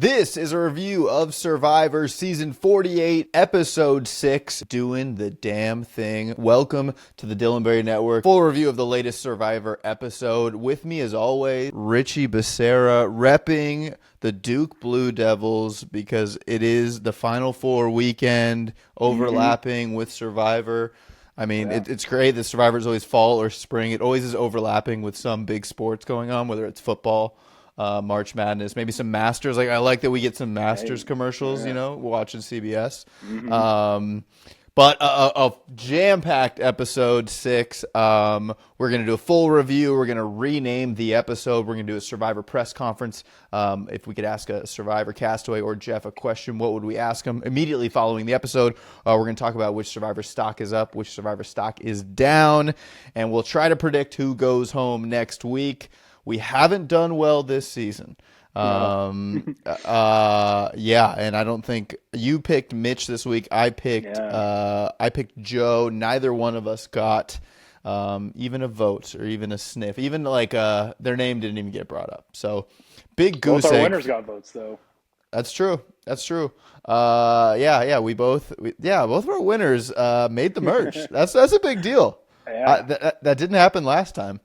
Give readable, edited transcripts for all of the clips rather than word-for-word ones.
This is a review of Survivor Season 48, Episode 6, Doing the Damn Thing. Welcome to the Dillenberry Network. Full review of the latest Survivor episode. With me, as always, Richie Becerra, repping the Duke Blue Devils because it is the Final Four weekend, overlapping with Survivor. I mean, it's great that Survivor is always fall or spring. It always is overlapping with some big sports going on, whether it's football, March Madness, maybe some Masters. Like, I like that we get some Masters commercials, you know, watching CBS. But a jam-packed episode 6. We're going to do a full review. We're going to rename the episode. We're going to do a Survivor press conference. If we could ask a Survivor castaway or Jeff a question, what would we ask him? Immediately following the episode, we're going to talk about which Survivor stock is up, which Survivor stock is down, and we'll try to predict who goes home next week. We haven't done well this season. And I don't think you picked Mitch this week. I picked Joe. Neither one of us got even a vote or even a sniff. Even like their name didn't even get brought up. So big goose egg. Both our winners got votes though. That's true. Both of our winners made the merge. That's a big deal. That didn't happen last time.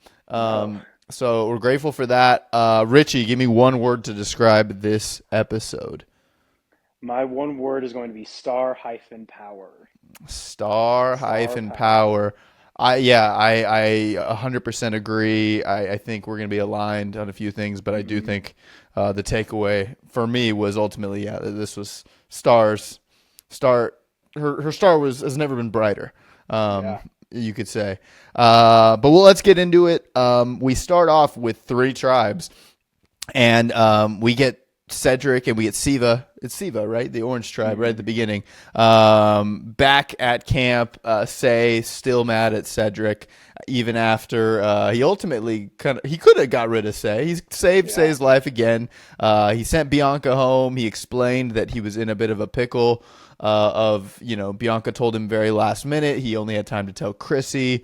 So we're grateful for that. Richie, give me one word to describe this episode. My one word is going to be star-power. Star-power. I 100% agree. I think we're going to be aligned on a few things, but I do think the takeaway for me was ultimately, this was Star's. Her star has never been brighter. You could say. But let's get into it. We start off with 3 tribes, and we get Cedrek and we get Siva. It's Siva, right? The orange tribe, right at the beginning. Back at camp, Say still mad at Cedrek, even after he ultimately he could have got rid of Say. He saved Say's life again. He sent Bianca home. He explained that he was in a bit of a pickle. Bianca told him very last minute. He only had time to tell Chrissy.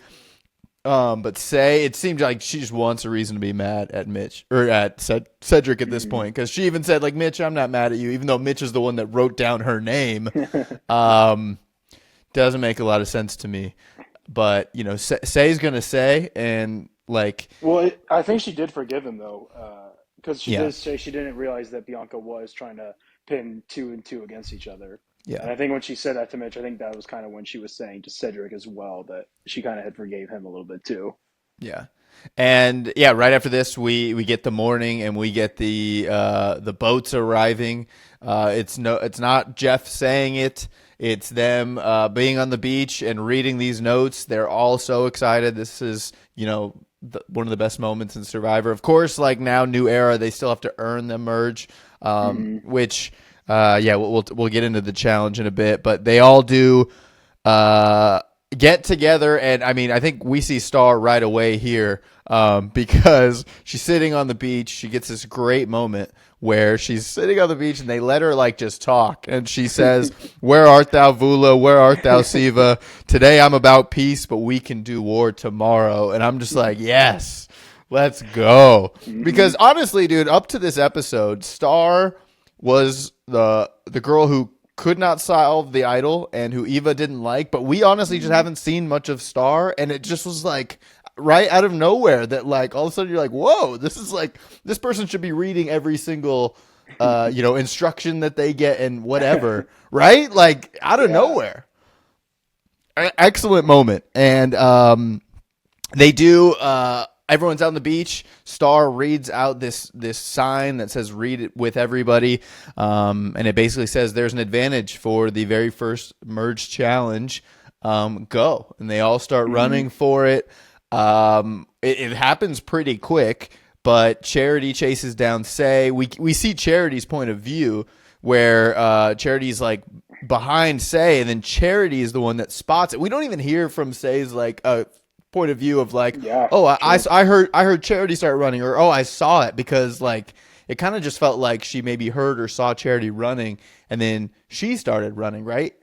But Say, it seemed like she just wants a reason to be mad at Mitch or at Cedrek at this point, because she even said, like, Mitch, I'm not mad at you, even though Mitch is the one that wrote down her name. Doesn't make a lot of sense to me. But Say's gonna say, and like, well, I think she did forgive him though, because she did say she didn't realize that Bianca was trying to pin 2 and 2 against each other. Yeah. And I think when she said that to Mitch, I think that was kind of when she was saying to Cedrek as well that she kind of had forgave him a little bit too. Yeah. And right after this, we get the morning and we get the boats arriving. It's not Jeff saying it. It's them being on the beach and reading these notes. They're all so excited. This is, one of the best moments in Survivor. Of course, like now, new era, they still have to earn the merge, which... we'll get into the challenge in a bit, but they all do get together, and I mean, I think we see Star right away here because she's sitting on the beach. She gets this great moment where she's sitting on the beach, and they let her like just talk, and she says, "Where art thou, Vula? Where art thou, Siva? Today I'm about peace, but we can do war tomorrow." And I'm just like, yes, let's go, because honestly, dude, up to this episode, Star was the girl who could not solve the idol and who Eva didn't like, but we honestly just haven't seen much of Star, and it just was like right out of nowhere that like all of a sudden you're like, whoa, this is like, this person should be reading every single instruction that they get and whatever, right? Like out of nowhere. Excellent moment. And they do everyone's out on the beach. Star reads out this sign that says "Read it with everybody," and it basically says there's an advantage for the very first merge challenge. Go, and they all start running for it. It happens pretty quick, but Charity chases down Say. We see Charity's point of view, where Charity's like behind Say, and then Charity is the one that spots it. We don't even hear from Say's like point of view of like, I heard Charity start running, or I saw it, because like it kind of just felt like she maybe heard or saw Charity running and then she started running, right?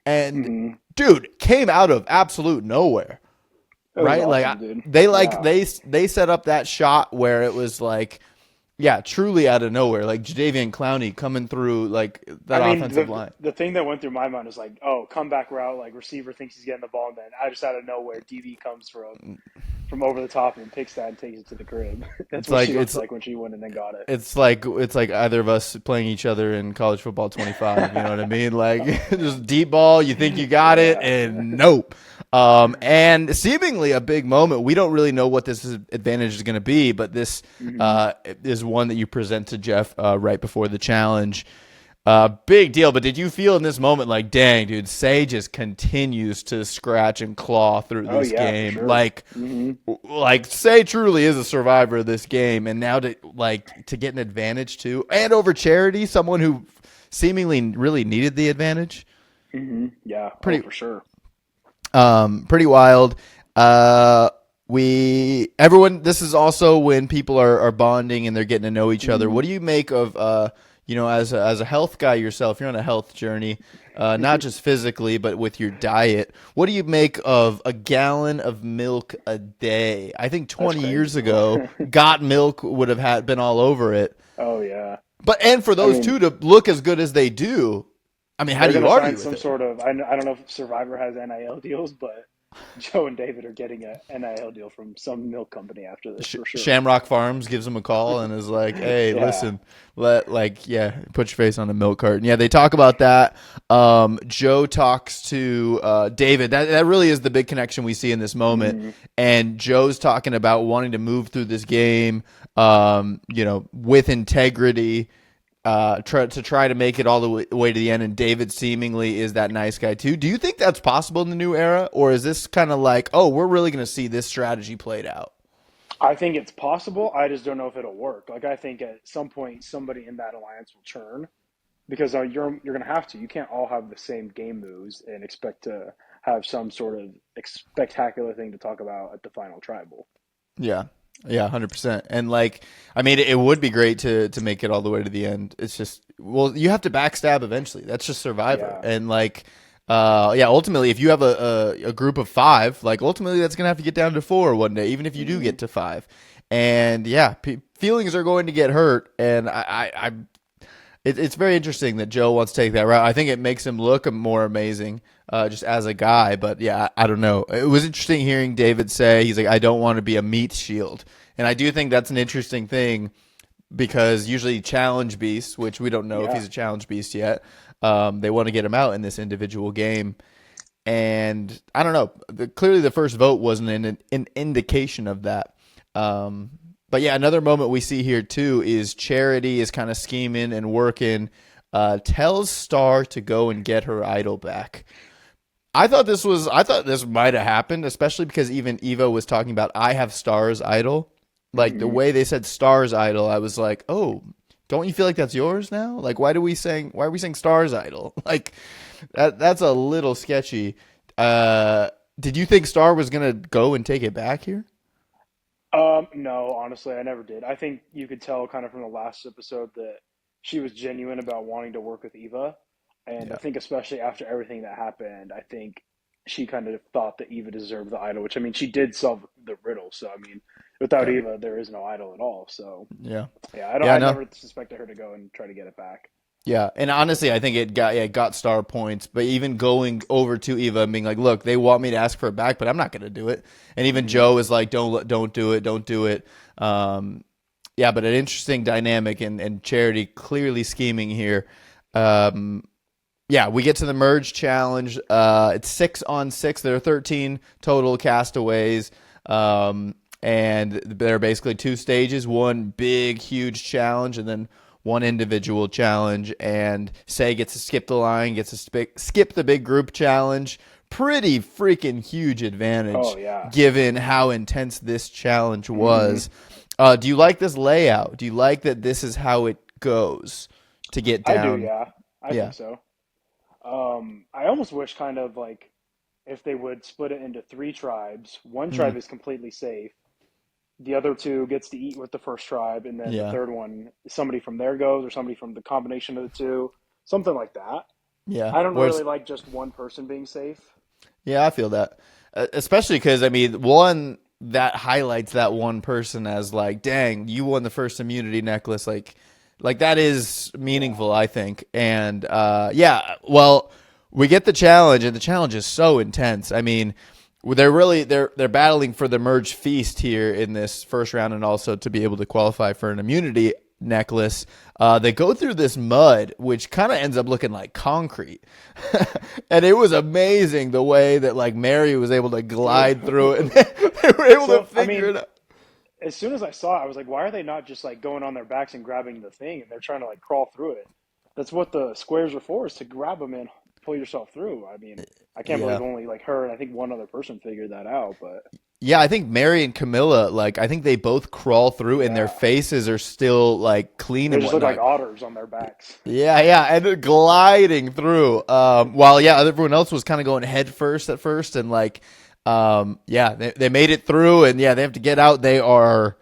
And dude, came out of absolute nowhere. Right? Awesome, Like dude. they set up that shot where it was like yeah, truly out of nowhere, like Jadeveon Clowney coming through like I that mean, offensive line. the thing that went through my mind was like, oh, comeback route, like receiver thinks he's getting the ball, and then I just out of nowhere, DB comes from over the top and picks that and takes it to the crib. That's It's what like she looked like when she went and then got it. it's like either of us playing each other in college football 25. You know what I mean? Like just deep ball, you think you got it, Yeah. and nope. And seemingly a big moment. We don't really know what this advantage is going to be, but this Hmm. is one that you present to Jeff right before the challenge. Big deal. But did you feel in this moment like, dang, dude, Say just continues to scratch and claw through Oh this yeah, for game? sure. Like Say truly is a survivor of this game, and now to get an advantage too, and over Charity, someone who seemingly really needed the advantage. Yeah. Oh, Pretty for sure. pretty wild. Uh, we everyone. This is also when people are bonding and they're getting to know each other. Hmm. What do you make of as a health guy yourself? You're on a health journey, not just physically but with your diet. What do you make of a gallon of milk a day? I think That's 20 crazy. years ago, got milk would have been all over it. Oh yeah. But for I those mean, two to look as good as they do, I mean, how they're do you gonna sign argue with some it? sort of. I don't know if Survivor has NIL deals, but Joe and David are getting a NIL deal from some milk company after this for sure. Shamrock Farms gives him a call and is like, "Hey, Yeah. listen, put your face on a milk carton." Yeah, they talk about that. Joe talks to David. That really is the big connection we see in this moment. Hmm. And Joe's talking about wanting to move through this game, with integrity. Try to make it all the way to the end, and David seemingly is that nice guy too. Do you think that's possible in the new era, or is this kind of like, oh, we're really going to see this strategy played out? I think it's possible. I just don't know if it'll work. Like I think at some point somebody in that alliance will churn because you're going to have to. You can't all have the same game moves and expect to have some sort of spectacular thing to talk about at the final tribal. Yeah. Yeah, 100%. And I mean, it would be great to make it all the way to the end. It's just, well, you have to backstab eventually. That's just Survivor. Yeah. And yeah, ultimately, if you have a group of five, like ultimately that's gonna have to get down to four one day, even if you do Hmm. get to five. And yeah, feelings are going to get hurt. And it's very interesting that Joe wants to take that route. I think it makes him look more amazing, just as a guy. But yeah, I don't know. It was interesting hearing David say he's like, I don't want to be a meat shield, and I do think that's an interesting thing because usually challenge beasts, which we don't know if Yeah. he's a challenge beast yet, they want to get him out in this individual game. And I don't know. Clearly, the first vote wasn't an indication of that. Um, but yeah, another moment we see here too is Charity is kind of scheming and working. Tells Star to go and get her idol back. I thought this might have happened, especially because even Eva was talking about I have Star's idol. Like the Hmm. way they said Star's idol, I was like, oh, don't you feel like that's yours now? Like why are we saying Star's idol? Like that's a little sketchy. Did you think Star was gonna go and take it back here? No, honestly, I never did. I think you could tell kind of from the last episode that she was genuine about wanting to work with Eva. And I Yeah, think especially after everything that happened, I think she kind of thought that Eva deserved the idol, which I mean, she did solve the riddle. So I mean, without yeah, Eva, there is no idol at all. So yeah, yeah, yeah. I No, never suspected her to go and try to get it back. yeah, and honestly, I think it got Star points. But even going over to Eva and being like, "Look, they want me to ask for it back, but I'm not going to do it." And even Hmm. Joe is like, don't do it, don't do it." Um, yeah, but an interesting dynamic and Charity clearly scheming here. Um, yeah, we get to the merge challenge. It's 6-on-6. There are 13 total castaways. And there are basically two stages, one big, huge challenge, and then one individual challenge. And Say gets to skip the line, gets to skip the big group challenge. Pretty freaking huge Oh advantage yeah. given how intense this challenge Hmm. was. Do you like this layout? Do you like that this is how it goes to get I do, down? yeah. I Yeah. think so. I almost wish kind of like if they would split it into three tribes. One Mm, tribe is completely safe. The other two gets to eat with the first tribe, and then the yeah. third one, somebody from there goes, or somebody from the combination of the two, something like that. Yeah. I don't Whereas, really like just one person being safe. yeah, I feel that. Especially because, I mean, one. that highlights that one person as like, dang, you won the first immunity necklace. Like that is Yeah. meaningful, I think. And yeah, well, we get the challenge, and the challenge is so intense. I mean, they're battling for the merge feast here in this first round, and also to be able to qualify for an immunity necklace. They go through this mud, which kind of ends up looking like concrete, and it was amazing the way that like Mary was able to Dude. glide through it, and they were able to So, I figure mean, it out. as soon as I saw it, I was like, why are they not just like going on their backs and grabbing the thing and they're trying to like crawl through it? That's what the squares are for, is to grab them and pull yourself through. I mean, I can't Yeah. believe only like her and I think one other person figured that out, but Yeah, I think Mary and Camilla, like, I think they both crawl through and their yeah, faces are still, like, clean they and just look like whatnot. otters on their backs. Yeah, yeah, and they're gliding through. While, yeah, everyone else was kind of going head first at first. And, like, yeah, they made it through. And, yeah, they have to get out. They are,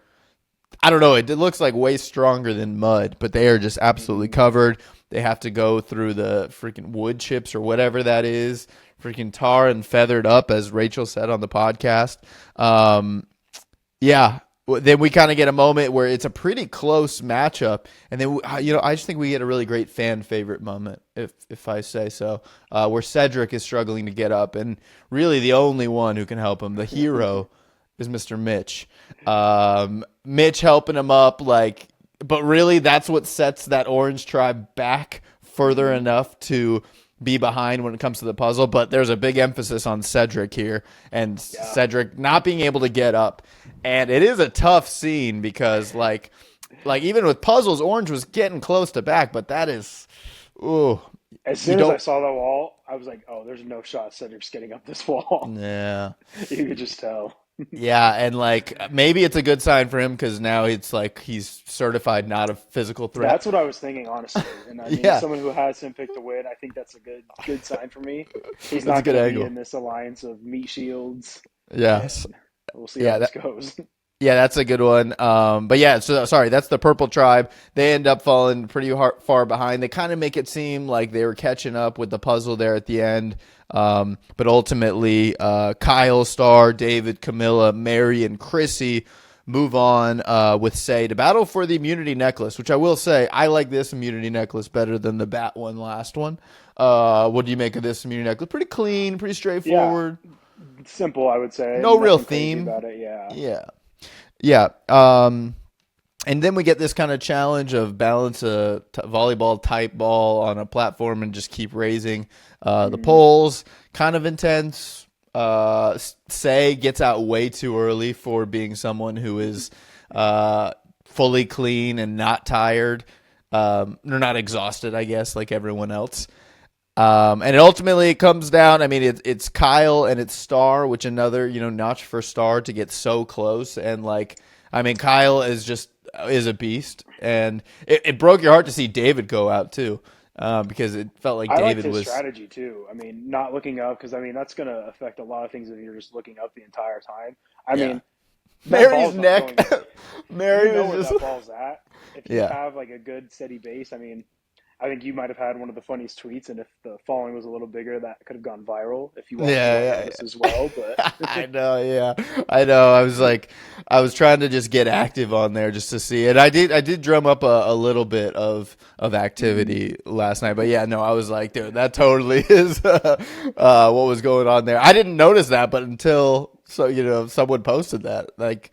I don't know, it looks like way stronger than mud, but they are just absolutely Hmm. covered. They have to go through the freaking wood chips or whatever that is, freaking tar and feathered up, as Rachel said on the podcast. Um, yeah. Then we kind of get a moment where it's a pretty close matchup, and then I just think we get a really great fan favorite moment, if I say so, where Cedrek is struggling to get up, and really the only one who can help him, the hero, is Mr. Mitch. Mitch helping him up, like, but really that's what sets that Orange tribe back further Hmm. enough to be behind when it comes to the puzzle. But there's a big emphasis on Cedrek here, and Yeah. Cedrek not being able to get up. And it is a tough scene because like even with puzzles, Orange was getting close to back, but that is, ooh, As you soon as I don't. saw that wall, I was like, oh, there's no shot Cedric's getting up this wall. Yeah. You could just tell. Yeah, and like maybe it's a good sign for him because now it's like he's certified not a physical threat. That's what I was thinking, honestly. And I mean, as Yeah, someone who has him pick to win, I think that's a good sign for me. He's that's a not good going to be angle. in this alliance of meat shields, Yeah, and we'll see how yeah, this goes. yeah, that's a good one. But yeah, so sorry, that's the Purple Tribe. They end up falling pretty far behind. They kind of make it seem like they were catching up with the puzzle there at the end. But ultimately, Kyle, Star, David, Camilla, Mary, and Chrissy move on with Say to battle for the immunity necklace, which I will say, I like this immunity necklace better than the Bat one last one. What do you make of this immunity necklace? Pretty clean, pretty Yeah, straightforward. simple, I would say. No real Nothing crazy theme. about it. Yeah. Yeah. Yeah. And then we get this kind of challenge of balance a volleyball type ball on a platform and just keep raising the Hmm. poles. Kind of intense. Say gets out way too early for being someone who is fully clean and not tired. They're not exhausted, I guess, like everyone else. And ultimately it comes down. I mean, it's Kyle and it's Star, which another notch for Star to get so close. And like, I mean, Kyle is a beast, and it broke your heart to see David go out too, because it felt like I liked David his was, strategy too. I mean, not looking up, because I mean that's going to affect a lot of things if you're just looking up the entire time. I yeah. mean, that Mary's ball's not neck. going away. You Mary know was where just that ball's at. If you yeah, have like a good steady base, I mean, I think you might have had one of the funniest tweets, and if the following was a little bigger, that could have gone viral if you watched a lot of yeah, this as well. But I know, yeah, I know. I was like, I was trying to just get active on there just to see it. I did drum up a little bit of mm, activity last night, but yeah, no, I was like, dude, that totally is what was going on there. I didn't notice that, but until someone posted that, like,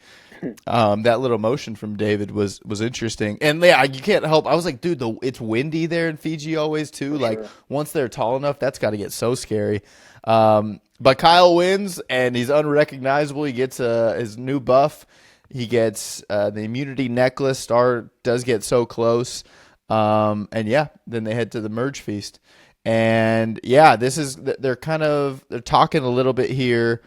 that little motion from David was interesting, and yeah, you can't help. I was like, dude, it's windy there in Fiji always too. for Like sure. once they're tall enough, that's got to get so scary. But Kyle wins, and he's unrecognizable. He gets his new buff. He gets the immunity necklace. Star does get so close, and yeah, then they head to the merge feast, and yeah, this is they're talking a little bit here.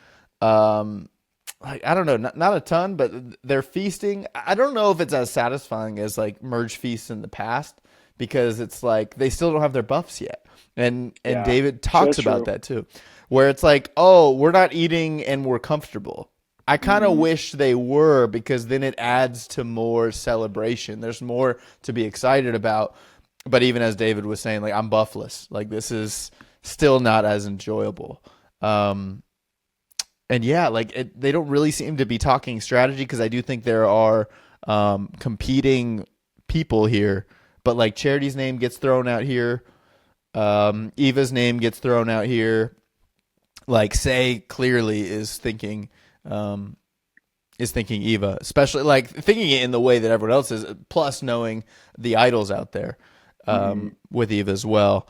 Like I don't know, not a ton, but they're feasting. I don't know if it's as satisfying as like merge feasts in the past because it's like they still don't have their buffs yet, and Yeah, David talks that's about true. that too, where it's like, oh, we're not eating and we're comfortable. I kind of Hmm. wish they were because then it adds to more celebration. There's more to be excited about. But even as David was saying, like I'm buffless. Like this is still not as enjoyable. Um, and yeah, like they don't really seem to be talking strategy because I do think there are competing people here, but like Charity's name gets thrown out here, Eva's name gets thrown out here. Like Say clearly um, is thinking Eva, especially like thinking it in the way that everyone else is. Plus knowing the idols out there Hmm. with Eva as well.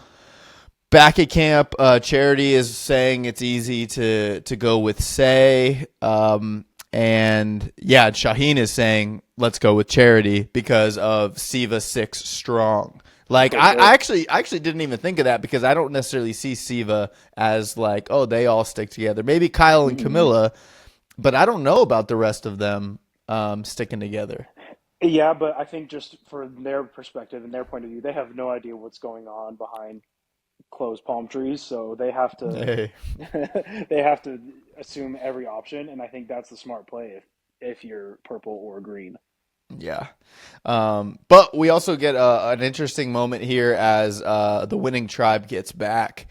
Back at camp, Charity is saying it's easy to go with Say, and yeah, Shaheen is saying let's go with Charity because of Siva 6 strong. Like For I sure. actually didn't even think of that because I don't necessarily see Siva as like, oh, they all stick together. Maybe Kyle and Hmm. Camilla, but I don't know about the rest of them sticking together. Yeah, but I think just for their perspective and their point of view, they have no idea what's going on behind closed palm trees, so they have to Hey. they have to assume every option, and I think that's the smart play if you're purple or green. Yeah. But we also get an interesting moment here as the winning tribe gets back.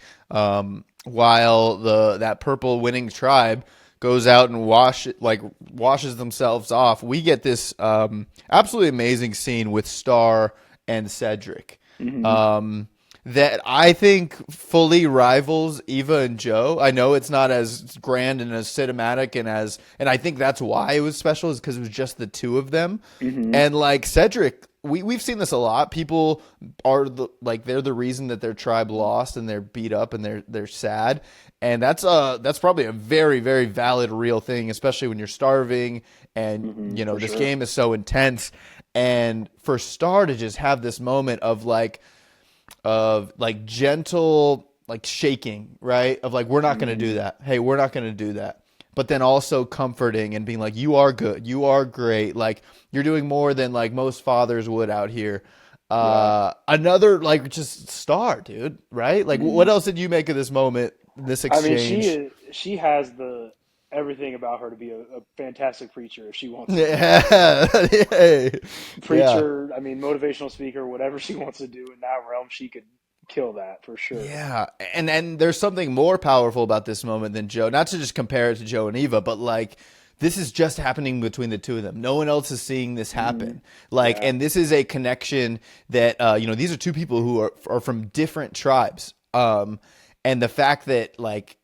While that purple winning tribe goes out and washes themselves off, we get this absolutely amazing scene with Star and Cedric. Hmm. Um, that I think fully rivals Eva and Joe. I know it's not as grand and as cinematic and I think that's why it was special is because it was just the two of them. Hmm. And like Cedric, we've seen this a lot. People are they're the reason that their tribe lost and they're beat up and they're sad. And that's probably a very very valid real thing, especially when you're starving and Hmm. you know For this sure. game is so intense. And for Star to just have this moment of like gentle like shaking, right? Of like we're not going to do Hmm. that. Hey, we're not going to do that. But then also comforting and being like you are good. You are great. Like you're doing more than like most fathers would out here. Yeah. Another like just Star, dude, right? Like Hmm. what else did you make of this moment, this I mean, exchange? she has the everything about her to be a fantastic preacher if she wants to be. Yeah. Yeah. Preacher, I mean, motivational speaker, whatever she wants to do in that realm, she could kill that for sure. Yeah, and there's something more powerful about this moment than Joe. Not to just compare it to Joe and Eva, but like this is just happening between the two of them. No one else is seeing this Hmm. happen. Like, Yeah. and this is a connection that you know these are two people who are from different tribes. And the fact that like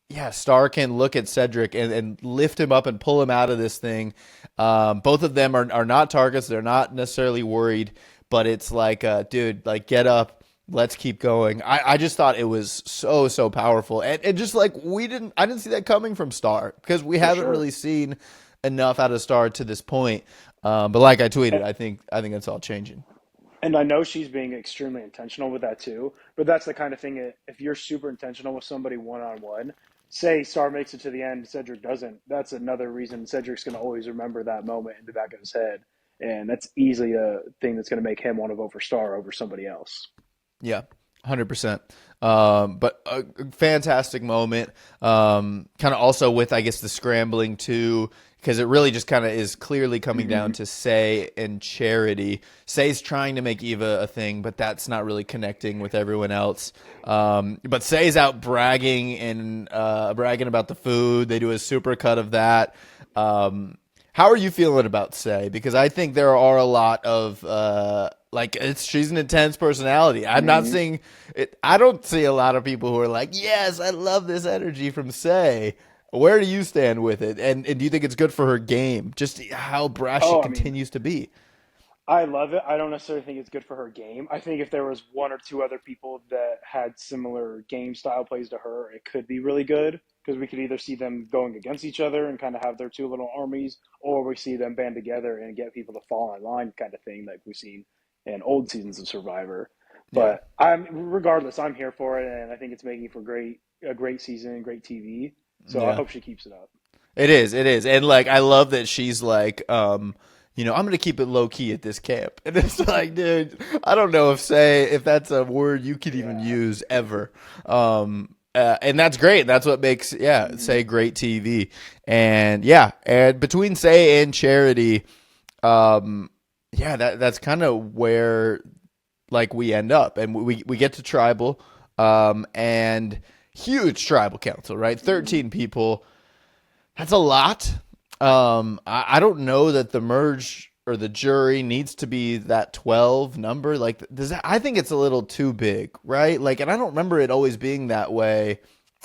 yeah, Star can look at Cedric and lift him up and pull him out of this thing. Both of them are not targets. They're not necessarily worried, but it's like, dude, like get up. Let's keep going. I just thought it was so powerful. And just like I didn't see that coming from Star because we For haven't sure. really seen enough out of Star to this point. But like I tweeted, And, I think it's all changing. and I know she's being extremely intentional with that too, but that's the kind of thing if you're super intentional with somebody one on one, say Star makes it to the end, Cedric doesn't, that's another reason Cedric's going to always remember that moment in the back of his head. And that's easily a thing that's going to make him want to vote for Star over somebody else. Yeah, 100%. But a fantastic moment. Kind of also with, I guess, the scrambling too, because it really just kind of is clearly coming down Hmm. to Say and Charity. Say's trying to make Eva a thing, but that's not really connecting with everyone else. But Say's out bragging and bragging about the food. They do a super cut of that. How are you feeling about Say? Because I think there are a lot of like she's an intense personality. I'm not Hmm. seeing it. I don't see a lot of people who are like, yes, I love this energy from Say. Where do you stand with it? And do you think it's good for her game? Just how brash she Oh, I mean, continues to be. I love it. I don't necessarily think it's good for her game. I think if there was one or two other people that had similar game style plays to her, it could be really good because we could either see them going against each other and kind of have their two little armies, or we see them band together and get people to fall in line, kind of thing, like we've seen in old seasons of Survivor. Yeah, But I'm regardless, I'm here for it, and I think it's making for a great season, great TV. So I yeah. hope she keeps it up. It is. And like I love that she's like, you know, I'm gonna keep it low key at this camp. And it's like, dude, I don't know if that's a word you could even Yeah. use ever. And that's great. That's what makes Hmm. Say great TV. And yeah, and between Say and Charity, um, yeah, that's kind of where like we end up, and we get to tribal, and huge tribal council, right? Hmm. 13 people. That's a lot. I don't know that the merge or the jury needs to be that 12 number. Like, I think it's a little too big, right? Like, and I don't remember it always being that way.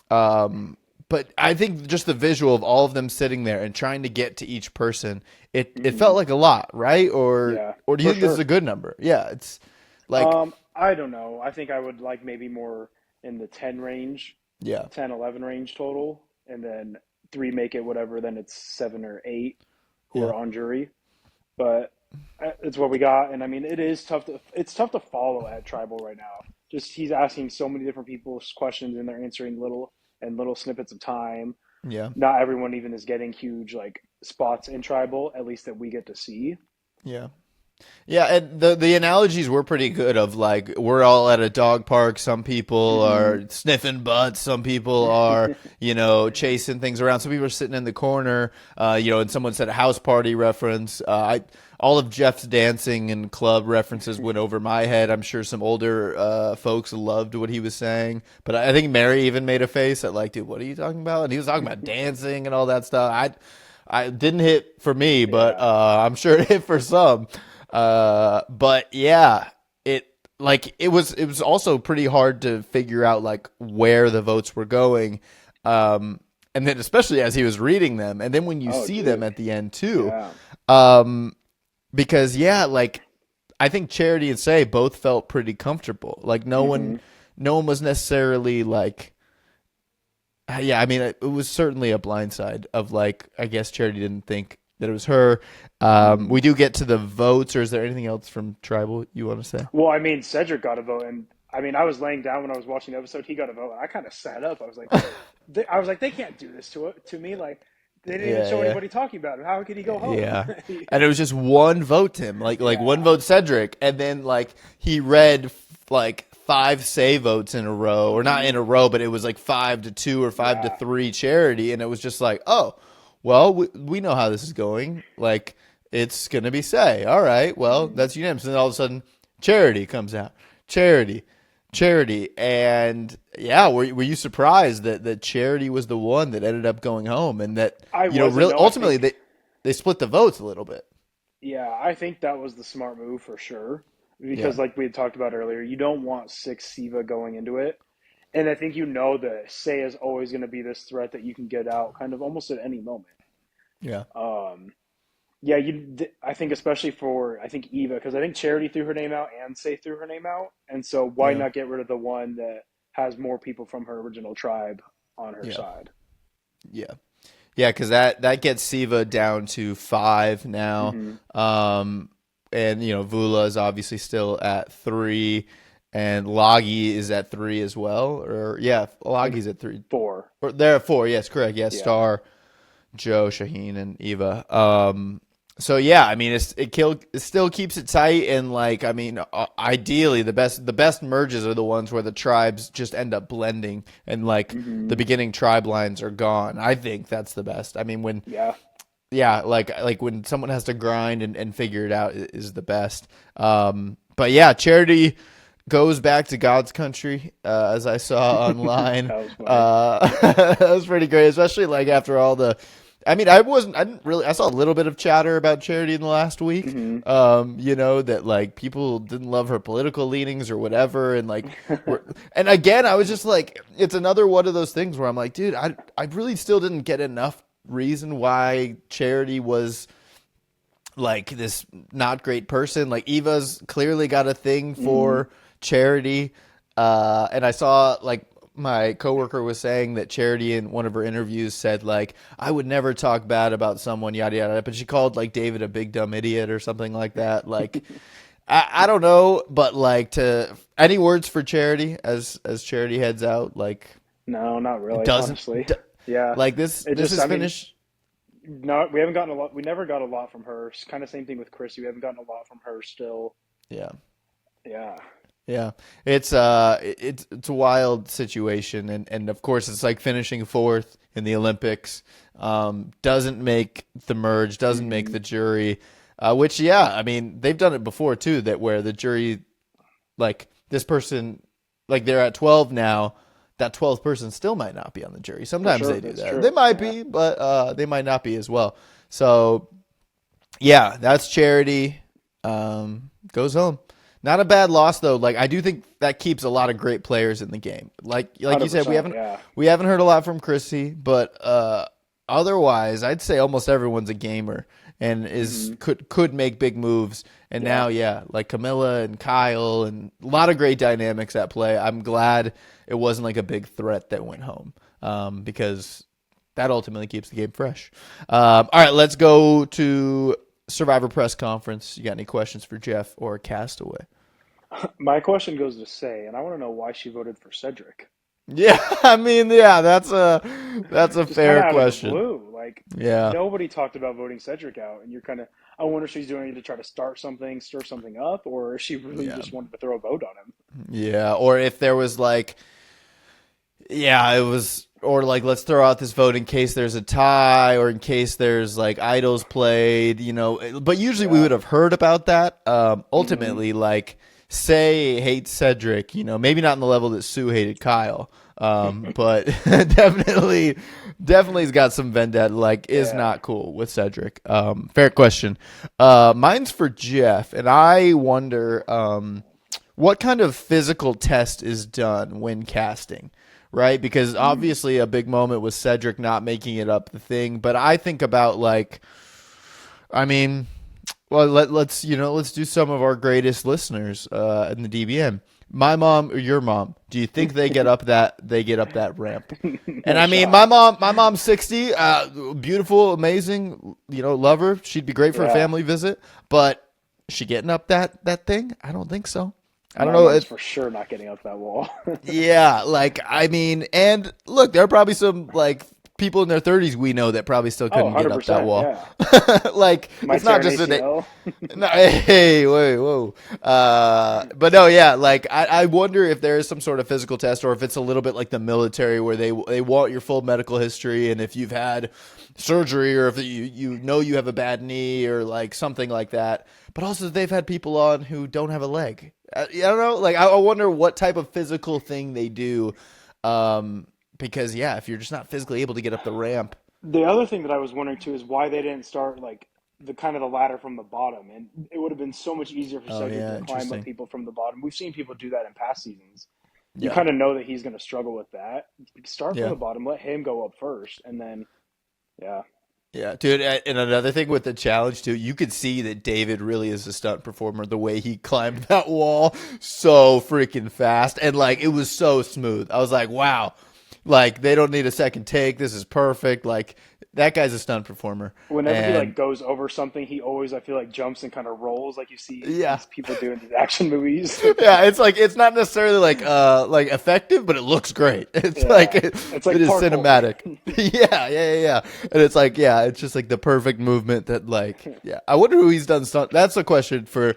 Um, but I think just the visual of all of them sitting there and trying to get to each person, it Hmm. felt like a lot, right? Yeah, Or do you for think this is a sure. good number? Yeah, it's like I don't know. I think I would like maybe more in the 10 range, yeah, 10, 11 range total, and then three make it whatever, then it's seven or eight who yeah, are on jury. But it's what we got, and I mean, it's tough to follow at Tribal right now. Just he's asking so many different people's questions, and they're answering little snippets of time. yeah. Not everyone even is getting huge like spots in Tribal, at least that we get to see. Yeah. Yeah, and the analogies were pretty good of like we're all at a dog park, some people Hmm. are sniffing butts, some people are, chasing things around, some people are sitting in the corner, and someone said a house party reference. I all of Jeff's dancing and club references went over my head. I'm sure some older folks loved what he was saying, but I think Mary even made a face at like, dude, what are you talking about? And he was talking about dancing and all that stuff. I didn't hit for me, but Yeah. I'm sure it hit for some. But yeah, it was also pretty hard to figure out like where the votes were going. Um, and then especially as he was reading them, and then when you Oh, see them dude. at the end too, Yeah. um, because yeah, like I think Charity and Say both felt pretty comfortable. Like Hmm. no one was necessarily like yeah, I mean, it was certainly a blindside of like, I guess Charity didn't think that it was her. Hmm. We do get to the votes, or is there anything else from Tribal you want to say? Well, I mean, Cedric got a vote, and I mean, I was laying down when I was watching the episode. He got a vote, and I kind of sat up. I was like, they can't do this to me. Like, they didn't even Yeah, show yeah, anybody talking about him. How could he go home? yeah. And it was just one vote Tim, like one Yeah. vote Cedric, and then like he read like five say votes in a row, or not Hmm. in a row, but it was like 5-2 or five to Yeah. three Charity, and it was just like, oh, well, we know how this is going. Like it's gonna be Say. All right, well, Hmm. that's unanimous. And then all of a sudden, Charity comes out. Charity, Charity, and yeah, were you surprised that Charity was the one that ended up going home, and that I wasn't. really No, I ultimately think. they split the votes a little bit. Yeah, I think that was the smart move for sure. Yeah, Because, like we had talked about earlier, you don't want six Siva going into it. And I think you know that Say is always going to be this threat that you can get out kind of almost at any moment. yeah, Um, Yeah, I think especially for I think Eva because I think Charity threw her name out and Say threw her name out, and so why yeah, not get rid of the one that has more people from her original tribe on her yeah, side? yeah, yeah. Because that gets Siva down to five now, Hmm. um, and Vula is obviously still at three, and Logi is at three as well. Or yeah, I think Logi's at three. four. Or they're at four. Yes, correct. Yes, Yeah. Star, Joe, Shaheen, and Eva. So yeah, I mean, it still keeps it tight, and like, I mean, ideally, the best merges are the ones where the tribes just end up blending, and like Hmm. the beginning tribe lines are gone. I think that's the best. I mean, when Yeah. yeah, like when someone has to grind and figure it out is the best. But yeah, Charity goes back to God's country, as I saw online. That was funny. That was pretty great, especially like after all the. I mean, I didn't really. I saw a little bit of chatter about Charity in the last week. Hmm. That like people didn't love her political leanings or whatever, and like, and again, I was just like, it's another one of those things where I'm like, dude, I really still didn't get enough reason why Charity was like this not great person. Like Eva's clearly got a thing Hmm. for Charity, and I saw like my coworker was saying that Charity in one of her interviews said like I would never talk bad about someone yada yada, but she called like David a big dumb idiot or something like that. Like I don't know, but like to any words for Charity as Charity heads out, like No, not it really, doesn't honestly. Yeah. like this It this just, is I mean, finished. no, we haven't gotten a lot. We never got a lot from her. Kind of same thing with Chrissy. We haven't gotten a lot from her still. Yeah. Yeah. Yeah, it's a wild situation, and of course it's like finishing fourth in the Olympics. Doesn't make the merge, doesn't make Hmm. the jury. Which yeah, I mean they've done it before too. That where the jury like this person like they're at 12 now. that 12th person still might not be on the jury. For Sometimes sure, they do that's that. They true. might Yeah. be, but they might not be as well. So yeah, that's Charity. Goes home. Not a bad loss though. Like I do think that keeps a lot of great players in the game. Like you said, 100%. Yeah. we haven't heard a lot from Chrissy, but otherwise, I'd say almost everyone's a gamer and is Hmm. could make big moves. And Yeah. now, yeah, like Camilla and Kyle and a lot of great dynamics at play. I'm glad it wasn't like a big threat that went home because that ultimately keeps the game fresh. All right, let's go to Survivor press conference. You got any questions for Jeff or Castaway? My question goes to Say, and I want to know why she voted for Cedric. Yeah, I mean, yeah, that's a Just kind fair of out of the question. blue. Like Yeah, nobody talked about voting Cedric out, and you're kind of. I wonder if she's doing it to try to start something, stir something up, or if she really yeah, just wanted to throw a vote on him. yeah. Or if there was like, yeah, it was, or like, let's throw out this vote in case there's a tie, or in case there's like idols played, But usually we Yeah. would have heard about that. Hmm. Ultimately, like, say hates Cedric, maybe not on the level that Sue hated Kyle. But definitely has got some vendetta. Like, is Yeah. not cool with Cedric. Fair question. Mine's for Jeff, and I wonder, what kind of physical test is done when casting, right? Because Mm. obviously a big moment was Cedric not making it up the thing, but I think about like, I mean, well, let's do some of our greatest listeners in the DBM. My mom or your mom, do you think they get up that ramp? And No I mean, shot. my mom's 60, beautiful, amazing, love her. She'd be great for a Yeah. family visit, but is she getting up that thing? I don't think so. I don't My know. mom's for sure not getting up that wall. Yeah, like I mean, and look, there are probably some like people in their 30s we know that probably still Oh, couldn't get up that 100%. wall. Yeah. Like Might it's tear not an just an ACL. no, hey, wait, whoa. But no, yeah, like I wonder if there is some sort of physical test or if it's a little bit like the military where they want your full medical history and if you've had surgery or if you have a bad knee or like something like that. But also they've had people on who don't have a leg. I don't know. Like I wonder what type of physical thing they do. Because yeah, if you're just not physically able to get up the ramp. The other thing that I was wondering too is why they didn't start like the kind of the ladder from the bottom, and it would have been so much easier for Oh Cedric yeah, to climb up interesting. people from the bottom. We've seen people do that in past seasons. You Yeah. kind of know that he's going to struggle with that. Start from Yeah. the bottom, let him go up first, and then yeah, Yeah, dude, and another thing with the challenge too, you could see that David really is a stunt performer. The way he climbed that wall so freaking fast, and like it was so smooth. I was like, wow, like they don't need a second take. This is perfect. Like that guy's a stunt performer, whenever he like and goes over something, he always I feel like jumps and kind of rolls like you see yeah, these people do in these action movies. yeah, it's like it's not necessarily like effective, but it looks great. It's like Yeah, it, it's it like is parkour. cinematic. Yeah. And it's like yeah, it's just like the perfect movement that like yeah. I wonder who he's done stunt. That's a question for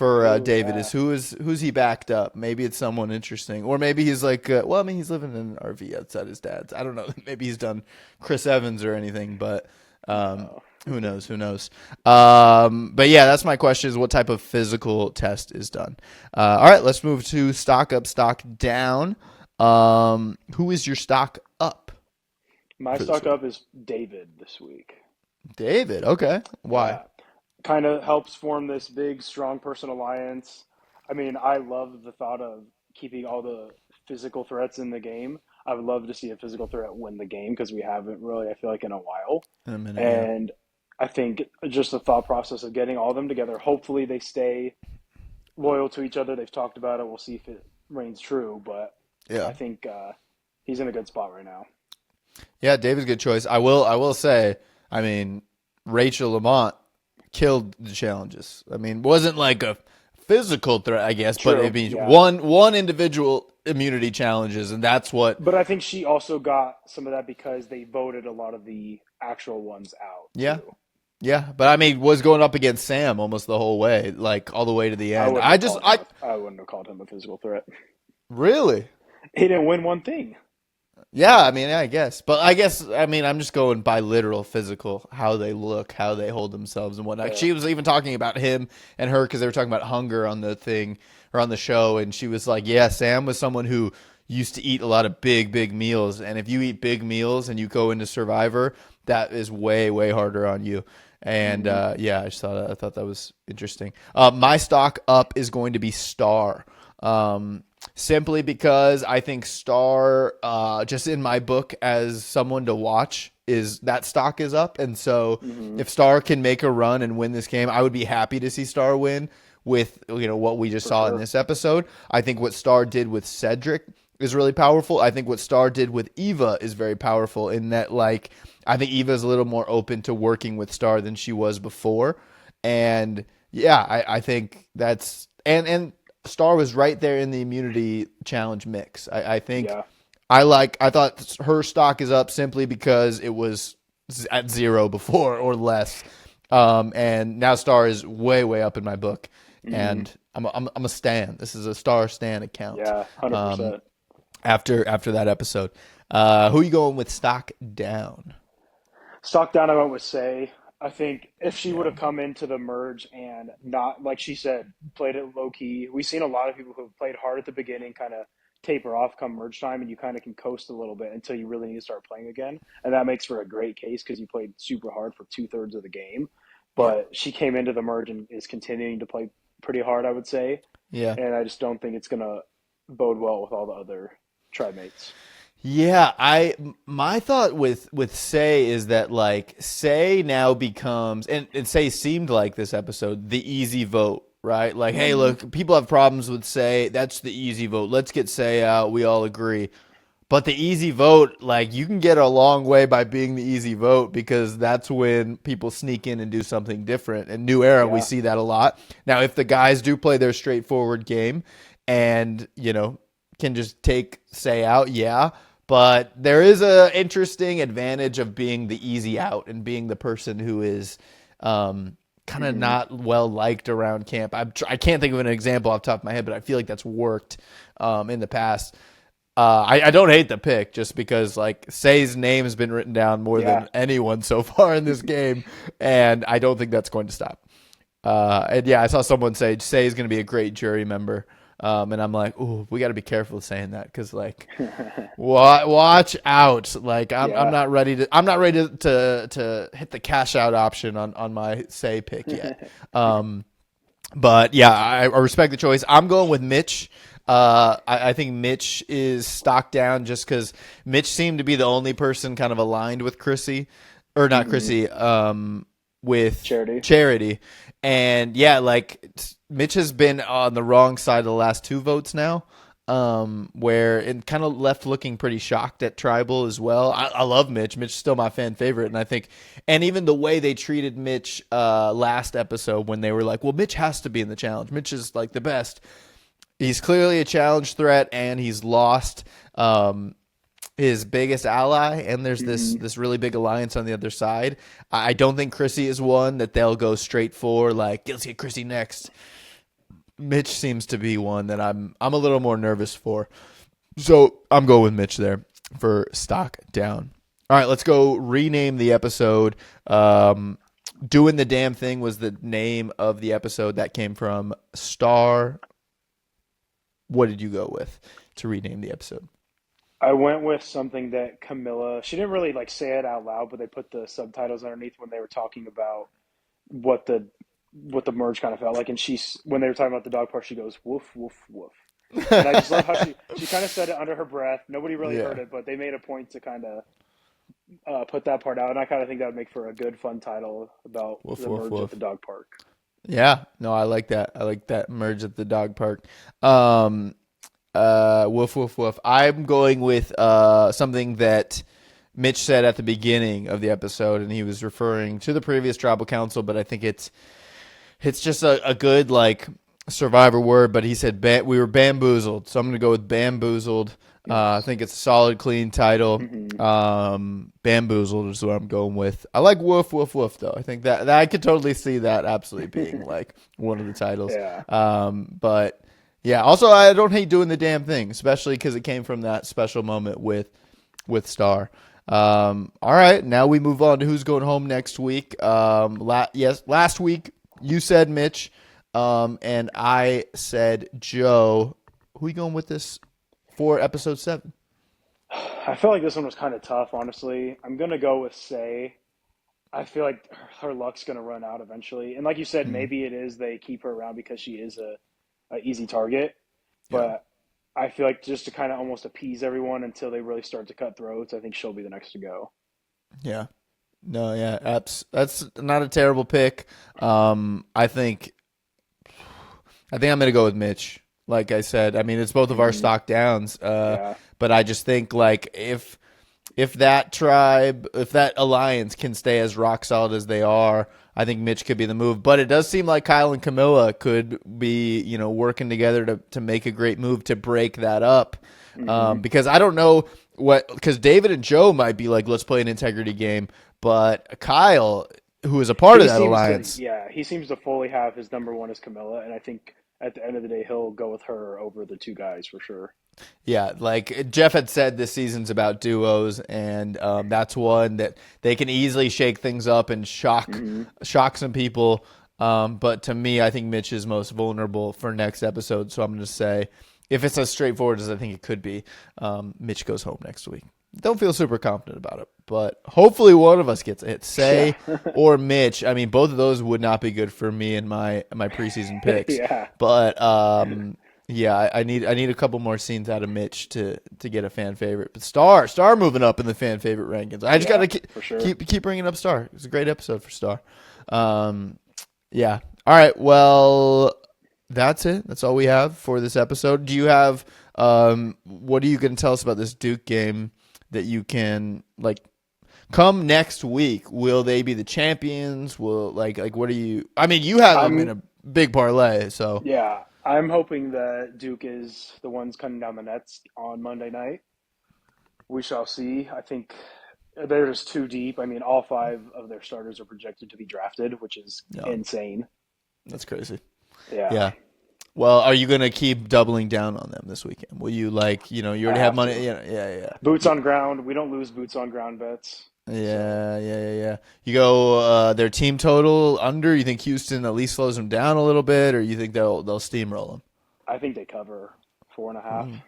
Ooh, David yeah. is who's he backed up? Maybe it's someone interesting, or maybe he's like well, I mean he's living in an RV outside his dad's. I don't know. Maybe he's done Chris Evans or anything, but um, No. who knows? Who knows? But yeah, that's my question: is what type of physical test is done? All right, let's move to stock up, stock down. Who is your stock up My for this stock week? up is David this week. David. Okay, why? Yeah. Kind of helps form this big, strong person alliance. I mean, I love the thought of keeping all the physical threats in the game. I would love to see a physical threat win the game because we haven't really, I feel like, in a while. In a minute, yeah, And I think just the thought process of getting all of them together, hopefully they stay loyal to each other. They've talked about it. We'll see if it reigns true, but yeah, I think he's in a good spot right now. yeah. David's a good choice. I will say. I mean, Rachel Lamont killed the challenges. I mean, wasn't like a physical threat, I guess, but I True, mean, yeah. one individual immunity challenges, and that's what. But I think she also got some of that because they voted a lot of the actual ones out Yeah, too. yeah. But I mean, was going up against Sam almost the whole way, like all the way to the I end. wouldn't have called him I wouldn't have called him a physical threat. Really. He didn't win one thing. Yeah, I mean, yeah, I guess. But I guess, I mean, I'm just going by literal physical, how they look, how they hold themselves and whatnot. Yeah. She was even talking about him and her because they were talking about hunger on the thing or on the show. And she was like, yeah, Sam was someone who used to eat a lot of big meals, and if you eat big meals and you go into Survivor, that is way harder on you. And Hmm. yeah, I thought that was interesting. My stock up is going to be Star. Um, Simply because I think Star, just in my book as someone to watch, is that stock is up, and so Hmm. if Star can make a run and win this game, I would be happy to see Star win with what we just For saw in sure. this episode. I think what Star did with Cedric is really powerful. I think what Star did with Eva is very powerful in that like I think Eva is a little more open to working with Star than she was before. And yeah, I think that's and Star was right there in the immunity challenge mix. I think Yeah. I thought her stock is up simply because it was at zero before or less. And now Star is way up in my book, Hmm. and I'm a stan. This is a Star stan account. Yeah. Um, 100%. after that episode, who are you going with stock down? Stock down, I went with Say. I think if she would Yeah, have come into the merge and not, like she said, played it low key, we've seen a lot of people who have played hard at the beginning kind of taper off come merge time, and you kind of can coast a little bit until you really need to start playing again. And that makes for a great case because you played super hard for 2/3 of the game. yeah, But she came into the merge and is continuing to play pretty hard, I would say. yeah. And I just don't think it's going to bode well with all the other tribe mates. Yeah, I my thought with Say is that like Say now becomes and Say seemed like this episode the easy vote, right? Like, hey, Hmm. look, people have problems with Say. That's the easy vote. Let's get Say out. We all agree. But the easy vote, like you can get a long way by being the easy vote because that's when people sneak in and do something different. In New Era, we Yeah. see that a lot. Now, if the guys do play their straightforward game and, can just take Say out, yeah. But there is a interesting advantage of being the easy out and being the person who is kind of Hmm. not well liked around camp. I can't think of an example off the top of my head, but I feel like that's worked in the past. I don't hate the pick just because like Say's name has been written down more Yeah. than anyone so far in this game, and I don't think that's going to stop. And yeah, I saw someone say Say is going to be a great jury member, and I'm like, ooh, we got to be careful saying that because like, watch out! Like I'm Yeah. not ready to to hit the cash out option on my Say pick yet. But yeah, I respect the choice. I'm going with Mitch. I think Mitch is stocked down just because Mitch seemed to be the only person kind of aligned with Chrissy, or not Hmm. Chrissy, with Charity. Charity. And yeah, like Mitch has been on the wrong side of the last two votes now, where it kind of left looking pretty shocked at Tribal as well. I love Mitch. Mitch is still my fan favorite, and I think, and even the way they treated Mitch last episode when they were like, "Well, Mitch has to be in the challenge. Mitch is like the best." He's clearly a challenge threat, and he's lost his biggest ally. And there's Hmm. this really big alliance on the other side. I don't think Chrissy is one that they'll go straight for. Like, let's get Chrissy next. Mitch seems to be one that I'm a little more nervous for. So I'm going with Mitch there for stock down. All right, let's go rename the episode. Doing the damn thing was the name of the episode that came from Star. What did you go with to rename the episode? I went with something that Camilla, she didn't really like say it out loud, but they put the subtitles underneath when they were talking about what the merge kind of felt like. And she's when they were talking about the dog part, she goes woof woof woof. And I just love how she kind of said it under her breath. Nobody really Yeah. heard it, but they made a point to kind of put that part out. And I kind of think that would make for a good, fun title about Woof the woof merge at the woof. dog park. Yeah. No, I like that. I like that merge at the dog park. Woof woof woof. I'm going with something that Mitch said at the beginning of the episode, and he was referring to the previous tribal council, but I think it's just a good like survivor word. But he said we were bamboozled, so I'm gonna go with bamboozled. I Nice. think it's a solid, clean title. Hmm. Bamboozled is what I'm going with. I like woof woof woof though. I think that I could totally see that absolutely being like one of the titles. Yeah. But yeah, also I don't hate doing the damn thing, especially because it came from that special moment with Star. All right, now we move on to who's going home next week. Yes, last week you said Mitch, and I said Joe. Who are you going with this for episode 7? I feel like this one was kind of tough, honestly. I'm gonna go with Say. I feel like her luck's gonna run out eventually. And like you said, Hmm. maybe it is they keep her around because she is a easy target. Yeah. But I feel like just to kind of almost appease everyone until they really start to cut throats, I think she'll be the next to go. Yeah. No, yeah, that's not a terrible pick. I think I'm gonna go with Mitch. Like I said, I mean it's both of our Hmm. stock downs. Yeah. But I just think like if that tribe, if that alliance can stay as rock solid as they are, I think Mitch could be the move. But it does seem like Kyle and Camilla could be, working together to make a great move to break that up. Hmm. Because I don't know because David and Joe might be like, let's play an integrity game. But Kyle, who is a part of He that seems to, alliance, yeah, he seems to fully have his number one is Camilla, and I think at the end of the day, he'll go with her over the two guys for sure. yeah, like Jeff had said, this season's about duos, and that's one that they can easily shake things up and Hmm. shock some people. But to me, I think Mitch is most vulnerable for next episode. So I'm going to say, if it's as straightforward as I think it could be, Mitch goes home next week. Don't feel super confident about it, but hopefully one of us gets a hit. Yeah. Say or Mitch. I mean, both of those would not be good for me in my preseason picks. Yeah. But yeah, I need a couple more scenes out of Mitch to get a fan favorite. But Star moving up in the fan favorite rankings. I just Yeah, gotta keep for sure. keep bringing up Star. It's a great episode for Star. Yeah. All right. Well, that's it. That's all we have for this episode. Do you have what are you going to tell us about this Duke game that you can like come next week? Will they be the champions? Will like what are you? I mean, you have them in I'm a big parlay, so Yeah, I'm hoping that Duke is the ones cutting down the nets on Monday night. We shall see. I think they're just too deep. I mean, all five of their starters are projected to be drafted, which is yeah, insane. that's crazy. Yeah, Yeah. Well, are you going to keep doubling down on them this weekend? Will you you I already have have money? to. Yeah, yeah, yeah. Boots on ground. We don't lose boots on ground bets. So Yeah. You go their team total under. You think Houston at least slows them down a little bit, or you think they'll steamroll I think they cover 4.5. them?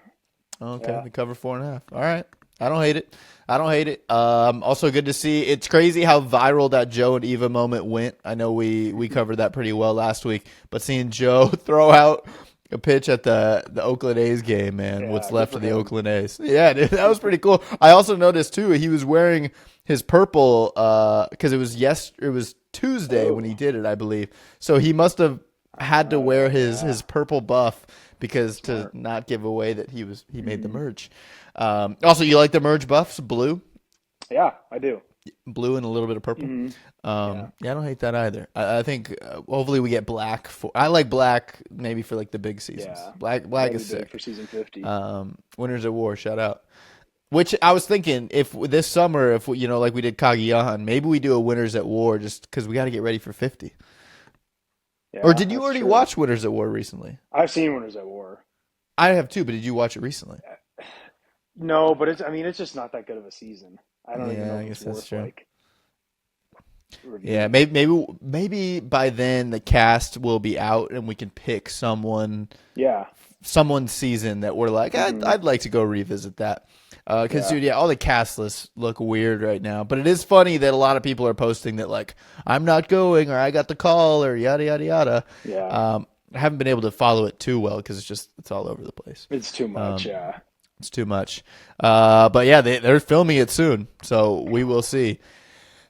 Okay, Yeah. they cover 4.5. All right, I don't hate it. I don't hate it. Also good to see. It's crazy how viral that Joe and Eva moment went. I know we covered that pretty well last week, but seeing Joe throw out a pitch at the Oakland A's game, man, what's Yeah, good left for of the him. Oakland A's. Yeah, dude, that was pretty cool. I also noticed too he was wearing his purple because it was Tuesday when he Oh, did it, I believe. So he must have had to wear his yeah. purple buff because to Smart. not give away that he made the Hmm. merch. Also, you like the merge buffs, Yeah, I do. blue and a little bit of purple. Hmm. Yeah, Yeah, I don't hate that either. I think hopefully we get black for. I like black maybe for like the big seasons. yeah. Black That'd is be big sick. for season 50. Winners at War, shout out. Which I was thinking if this summer, if we, like we did Cagayan, maybe we do a Winners at War just because we got to get ready for 50. Or Yeah, did you that's already true. watch Winners at War recently? I've seen Winners at War. I have too, but did you watch it recently? No, but I mean, it's just not that good of a season. I don't even Yeah, know I if it's guess that's worth true. like Yeah, reviewing. maybe by then the cast will be out and we can pick Yeah. someone's season that we're like Hmm. I'd like to go revisit that. Because Yeah. dude, yeah, all the cast lists look weird right now. But it is funny that a lot of people are posting that like I'm not going or I got the call or yada yada yada. Yeah. I haven't been able to follow it too well because it's all over the place. It's too much. Um, Yeah. it's too much. But yeah, they're filming it soon, so we will see.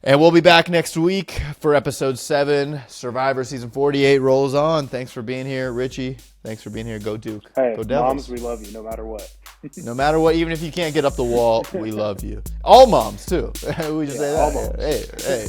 And we'll be back next week for episode 7. Survivor season 48 rolls on. Thanks for being here, Richie. Thanks for being here. Go Duke. Hey, Go moms, Devils. we love you no matter what. No matter what, even if you can't get up the wall, we love you. All moms too. We just Yeah, say all that. moms. Hey, hey.